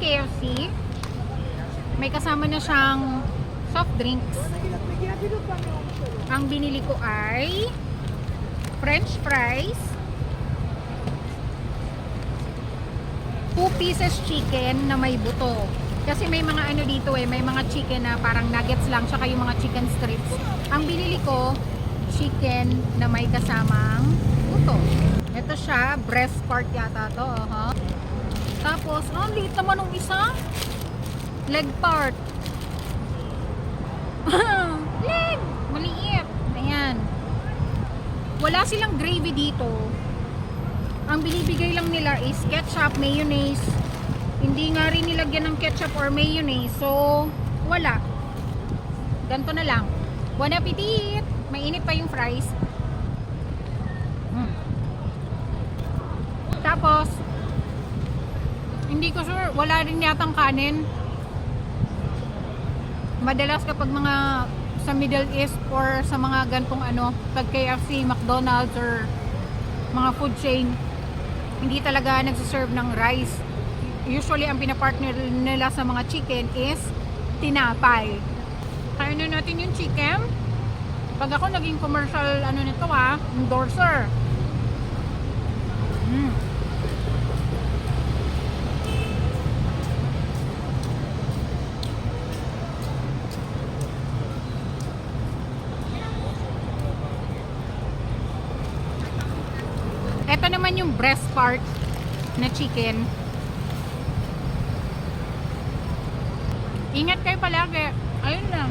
KFC. May kasama na siyang soft drinks. Ang binili ko ay French fries, 2 pieces chicken na may buto. Kasi may mga ano dito eh, may mga chicken na parang nuggets lang, tsaka yung mga chicken strips. Ang binili ko, chicken na may kasamang buto. Ito siya, breast part yata to. Tapos, liit naman ng isa. Leg part. Leg! Maliit. Ayan. Wala silang gravy dito. Ang binibigay lang nila is ketchup, mayonnaise. Hindi nga rin nilagyan ng ketchup or mayonnaise. So, wala. Ganto na lang. Bon appetit! Mainit pa yung fries. Tapos, hindi ko sure, wala rin yatang kanin. Madalas kapag mga sa Middle East or sa mga gantong ano, pag KFC, McDonald's or mga food chain, hindi talaga nagsiserve ng rice. Usually ang pinapartner nila sa mga chicken is tinapay. Kain na natin yung chicken. Pag ako naging commercial ano nito endorser. Ito naman yung breast part na chicken. Ingat kayo palagi. Ayun lang.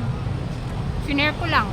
Sinare ko lang.